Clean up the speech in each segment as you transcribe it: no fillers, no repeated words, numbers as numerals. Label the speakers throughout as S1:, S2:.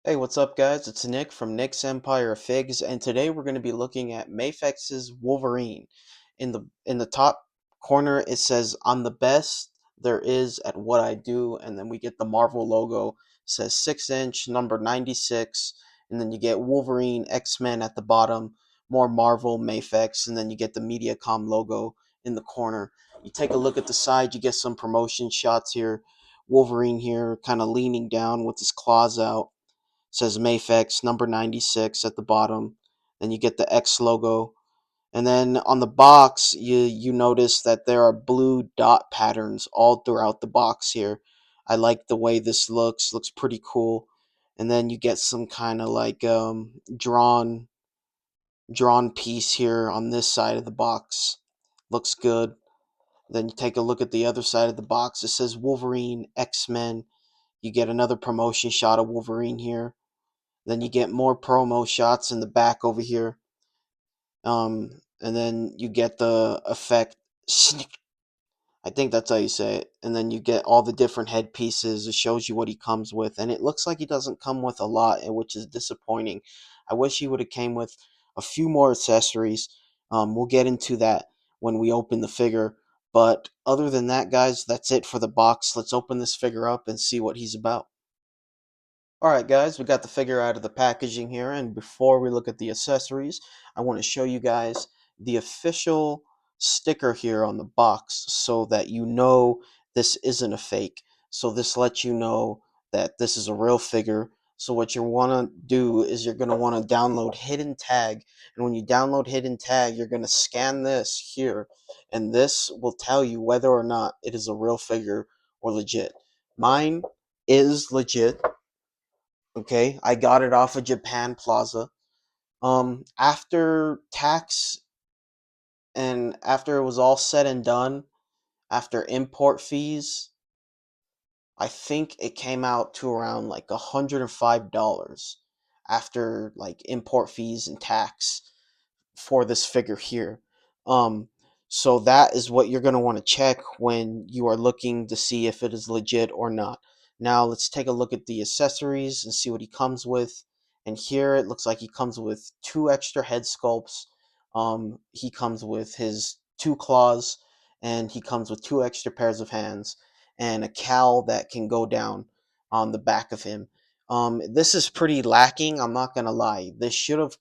S1: Hey, what's up, guys? It's Nick from Nick's Empire of Figs, and today we're going to be looking at Mafex's Wolverine. In the top corner, it says, "I'm the best there is at what I do," and then we get the Marvel logo. It says 6 inch, number 96, and then you get Wolverine X-Men at the bottom, more Marvel Mafex, and then you get the MediaCom logo in the corner. You take a look at the side, you get some promotion shots here. Wolverine here, kind of leaning down with his claws out, says Mafex number 96 at the bottom. Then you get the X logo. And then on the box, you notice that there are blue dot patterns all throughout the box here. I like the way this looks. Looks pretty cool. And then you get some kind of like drawn piece here on this side of the box. Looks good. Then you take a look at the other side of the box. It says Wolverine X-Men. You get another promotion shot of Wolverine here. Then you get more promo shots in the back over here. And then you get the effect. I think that's how you say it. And then you get all the different headpieces. It shows you what he comes with, and it looks like he doesn't come with a lot, which is disappointing. I wish he would have came with a few more accessories. We'll get into that when we open the figure. But other than that, guys, that's it for the box. Let's open this figure up and see what he's about. Alright guys, we got the figure out of the packaging here, and before we look at the accessories, I want to show you guys the official sticker here on the box so that you know this isn't a fake. So this lets you know that this is a real figure. So what you want to do is you're going to want to download Hidden Tag, and when you download Hidden Tag, you're going to scan this here, and this will tell you whether or not it is a real figure or legit. Mine is legit. Okay, I got it off of Japan Plaza. After tax and after it was all said and done, after import fees, I think it came out to around like $105 after like import fees and tax for this figure here. Um, so that is what you're going to want to check when you are looking to see if it is legit or not. Now let's take a look at the accessories and see what he comes with. And here it looks like he comes with two extra head sculpts. He comes with his two claws, and he comes with two extra pairs of hands and a cowl that can go down on the back of him. This is pretty lacking. I'm not gonna lie. This should have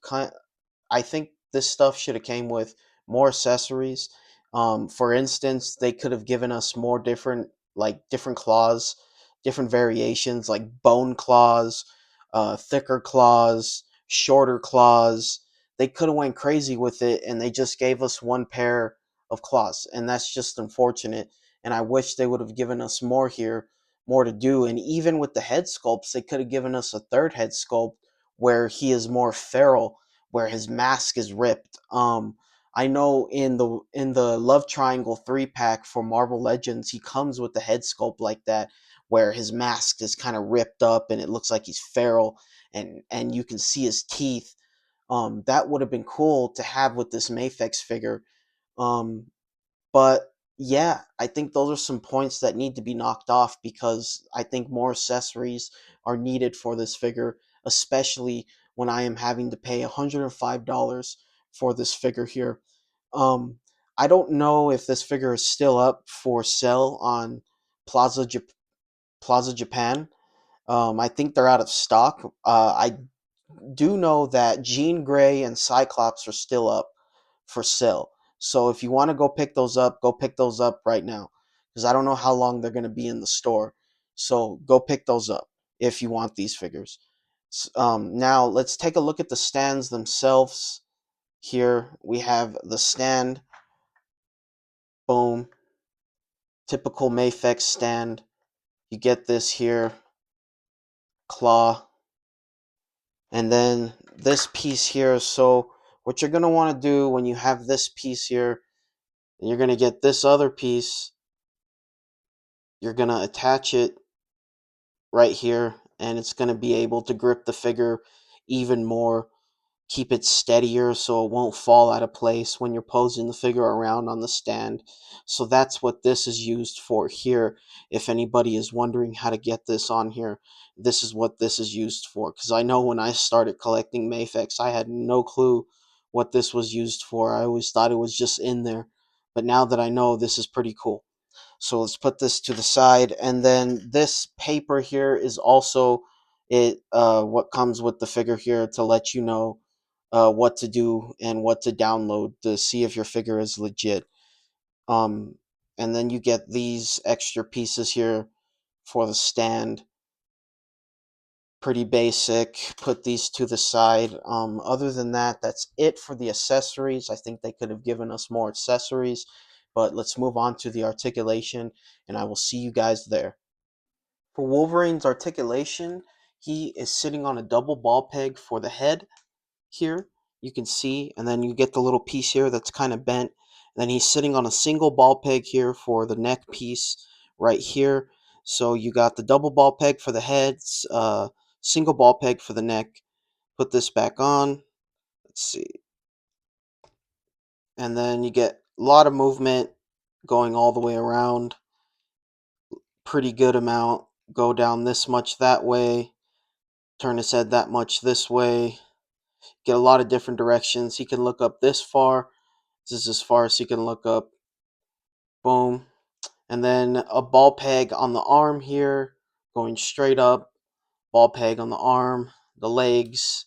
S1: I think this stuff should have came with more accessories. For instance, they could have given us more different claws, different variations like bone claws, thicker claws, shorter claws. They could have went crazy with it, and they just gave us one pair of claws, and that's just unfortunate. And I wish they would have given us more here, more to do. And even with the head sculpts, they could have given us a third head sculpt where he is more feral, where his mask is ripped. I know in the Love Triangle 3 pack for Marvel Legends, he comes with the head sculpt like that, where his mask is kind of ripped up and it looks like he's feral, and you can see his teeth. That would have been cool to have with this Mafex figure. Um, but yeah, I think those are some points that need to be knocked off because I think more accessories are needed for this figure, especially when I am having to pay $105 for this figure here. Um, I don't know if this figure is still up for sale on Plaza Plaza Japan. I think they're out of stock. I do know that Jean Grey and Cyclops are still up for sale. So if you want to go pick those up right now. Because I don't know how long they're going to be in the store. So go pick those up if you want these figures. Now let's take a look at the stands themselves. Here we have the stand. Boom. Typical Mafex stand. You get this here. Claw. And then this piece here. So what you're going to want to do when you have this piece here, you're going to get this other piece. You're going to attach it right here, and it's going to be able to grip the figure even more. keep it steadier so it won't fall out of place when you're posing the figure around on the stand. So that's what this is used for here. If anybody is wondering how to get this on here, this is what this is used for. Because I know when I started collecting Mafex, I had no clue what this was used for. I always thought it was just in there. But now that I know, this is pretty cool. So let's put this to the side, and then this paper here is also what comes with the figure here to let you know what to do and what to download to see if your figure is legit. Um, and then you get these extra pieces here for the stand. Pretty basic. Put these to the side. Other than that, that's it for the accessories. I think they could have given us more accessories, but let's move on to the articulation, and I will see you guys there. For Wolverine's articulation, he is sitting on a double ball peg for the head here, you can see, and then you get the little piece here that's kind of bent. And then he's sitting on a single ball peg here for the neck piece right here. So you got the double ball peg for the heads, single ball peg for the neck. Put this back on. Let's see. And then you get a lot of movement going all the way around. Pretty good amount. Go down this much that way. Turn his head that much this way. Get a lot of different directions. He can look up this far. This is as far as he can look up. Boom. And then a ball peg on the arm here, going straight up. Ball peg on the arm. The legs.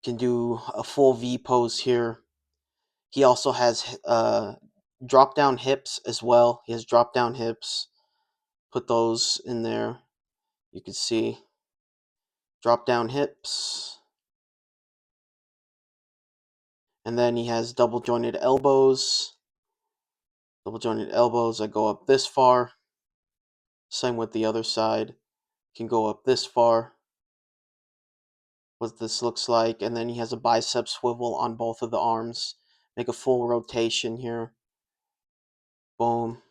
S1: Can do a full V pose here. He also has drop down hips as well. He has drop down hips. Put those in there. You can see drop down hips. And then he has double jointed elbows. Double jointed elbows that go up this far. Same with the other side. Can go up this far. What this looks like. And then he has a bicep swivel on both of the arms. Make a full rotation here. Boom.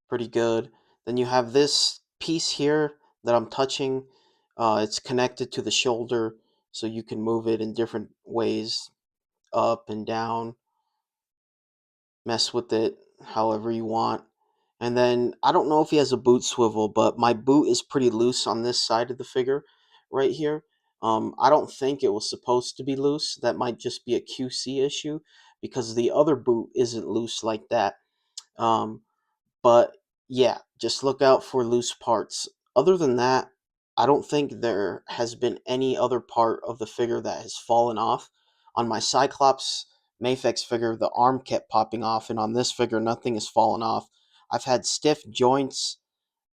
S1: Pretty good. Then you have this piece here that I'm touching. It's connected to the shoulder, so you can move it in different ways, up and down. Mess with it however you want. And then I don't know if he has a boot swivel, but my boot is pretty loose on this side of the figure right here. I don't think it was supposed to be loose. That might just be a QC issue because the other boot isn't loose like that. Um, but yeah, just look out for loose parts. Other than that, I don't think there has been any other part of the figure that has fallen off. On my Cyclops Mafex figure, the arm kept popping off, and on this figure, nothing has fallen off. I've had stiff joints,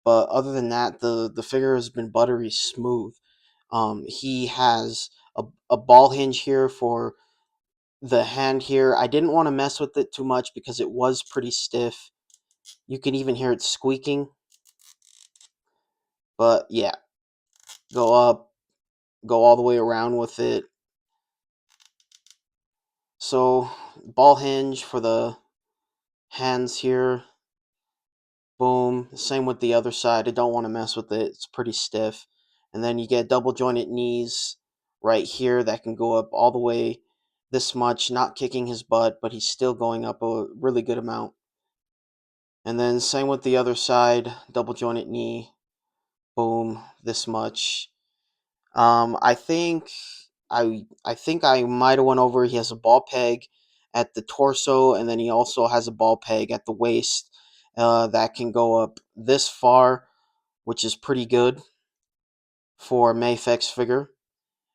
S1: but other than that, the figure has been buttery smooth. He has a ball hinge here for the hand here. I didn't want to mess with it too much because it was pretty stiff. You can even hear it squeaking. But yeah, go up, go all the way around with it. So, ball hinge for the hands here. Boom. Same with the other side. I don't want to mess with it. It's pretty stiff. And then you get double jointed knees right here that can go up all the way this much, not kicking his butt, but he's still going up a really good amount. And then same with the other side, double jointed knee. Boom, this much. I think I might have went over. He has a ball peg at the torso, and then he also has a ball peg at the waist that can go up this far, which is pretty good for a Mafex figure.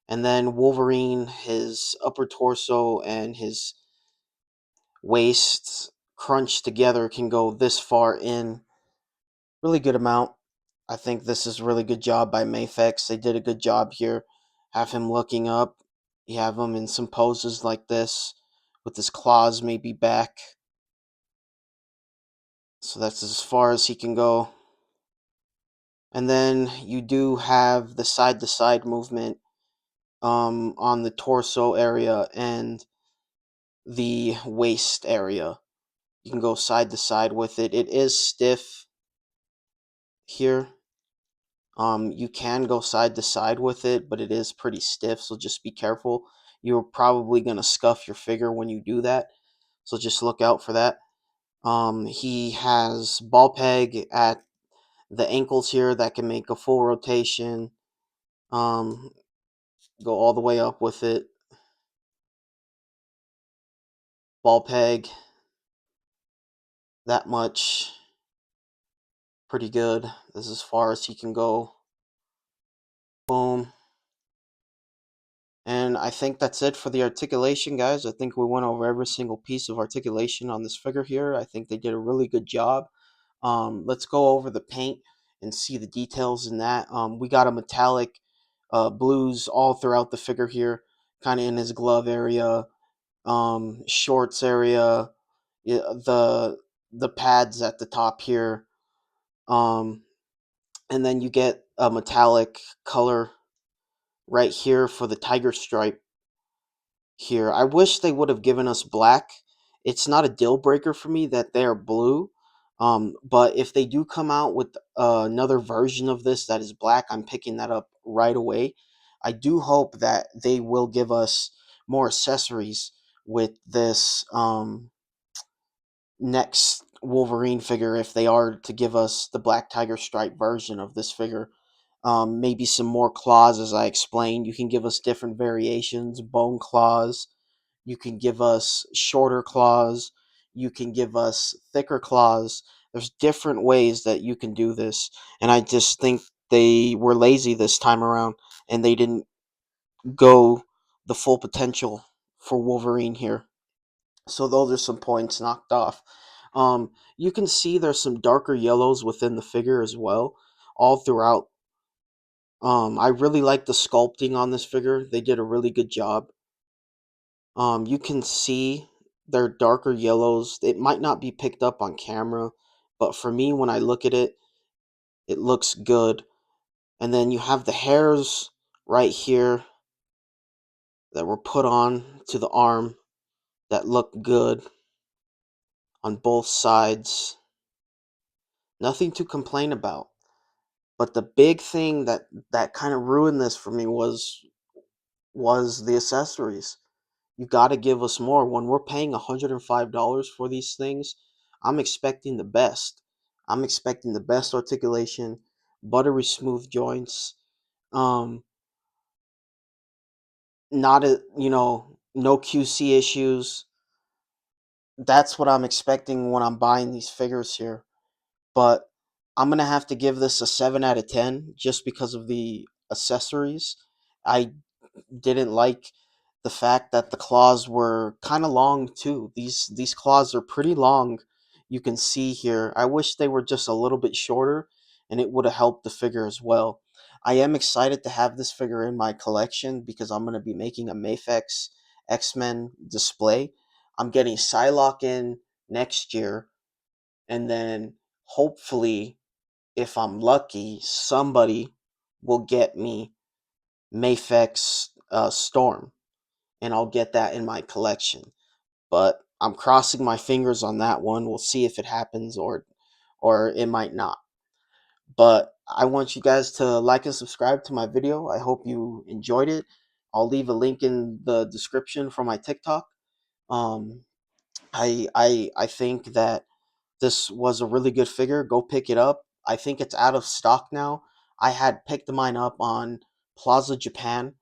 S1: And then Wolverine, his upper torso and his waist crunched together can go this far in. Really good amount. I think this is a really good job by Mafex. They did a good job here. Have him looking up. You have him in some poses like this, with his claws maybe back. So that's as far as he can go. And then you do have the side-to-side movement on the torso area and the waist area. You can go side to side with it. It is stiff here. You can go side to side with it, but it is pretty stiff, so just be careful. you're probably going to scuff your figure when you do that. So just look out for that. He has ball peg at the ankles here that can make a full rotation. Um, go all the way up with it. Ball peg, that much. Pretty good. This is as far as he can go. Boom. And I think that's it for the articulation, guys. I think we went over every single piece of articulation on this figure here. I think they did a really good job. Let's go over the paint and see the details in that. We got a metallic blues all throughout the figure here, kind of in his glove area, shorts area, yeah, the pads at the top here, um, and then you get a metallic color right here for the tiger stripe here. I wish they would have given us black. It's not a deal breaker for me that they're blue. But if they do come out with another version of this that is black, I'm picking that up right away. I do hope that they will give us more accessories with this next Wolverine figure if they are to give us the Black Tiger Stripe version of this figure. Maybe some more claws, as I explained. You can give us different variations, bone claws. You can give us shorter claws. You can give us thicker claws. There's different ways that you can do this. And I just think they were lazy this time around and they didn't go the full potential for Wolverine here. So those are some points knocked off. You can see there's some darker yellows within the figure as well, all throughout. I really like the sculpting on this figure. They did a really good job. You can see their darker yellows. It might not be picked up on camera, but for me, when I look at it, it looks good. And then you have the hairs right here that were put on to the arm that look good on both sides. Nothing to complain about. But the big thing that kind of ruined this for me was the accessories. You got to give us more. When we're paying $105 for these things, I'm expecting the best. I'm expecting the best articulation, buttery smooth joints, um, not a no QC issues. That's what I'm expecting when I'm buying these figures here. But I'm gonna have to give this a 7 out of 10 just because of the accessories. I didn't like the fact that the claws were kind of long too. These claws are pretty long. You can see here. I wish they were just a little bit shorter and it would have helped the figure as well. I am excited to have this figure in my collection because I'm going to be making a Mafex X-Men display. I'm getting Psylocke in next year and then hopefully if I'm lucky somebody will get me Mafex Storm and I'll get that in my collection. But I'm crossing my fingers on that one. We'll see if it happens or it might not. But I want you guys to like and subscribe to my video. I hope you enjoyed it. I'll leave a link in the description for my TikTok. Um, I think that this was a really good figure. Go pick it up. I think it's out of stock now. I had picked mine up on Plaza Japan.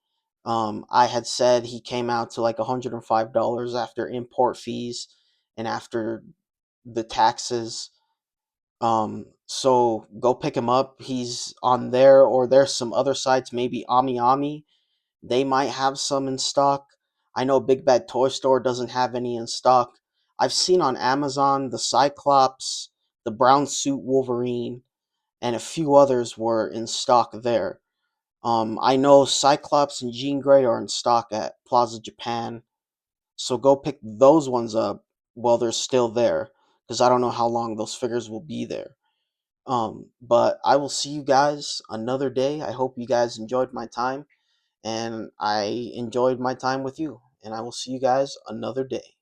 S1: I had said he came out to like $105 after import fees and after the taxes. So go pick him up. He's on there, or there's some other sites, maybe Ami Ami. They might have some in stock. I know Big Bad Toy Store doesn't have any in stock. I've seen on Amazon the Cyclops, the brown suit Wolverine, and a few others were in stock there. I know Cyclops and Jean Grey are in stock at Plaza Japan. So go pick those ones up while they're still there. Because I don't know how long those figures will be there. But I will see you guys another day. I hope you guys enjoyed my time. And I enjoyed my time with you. And I will see you guys another day.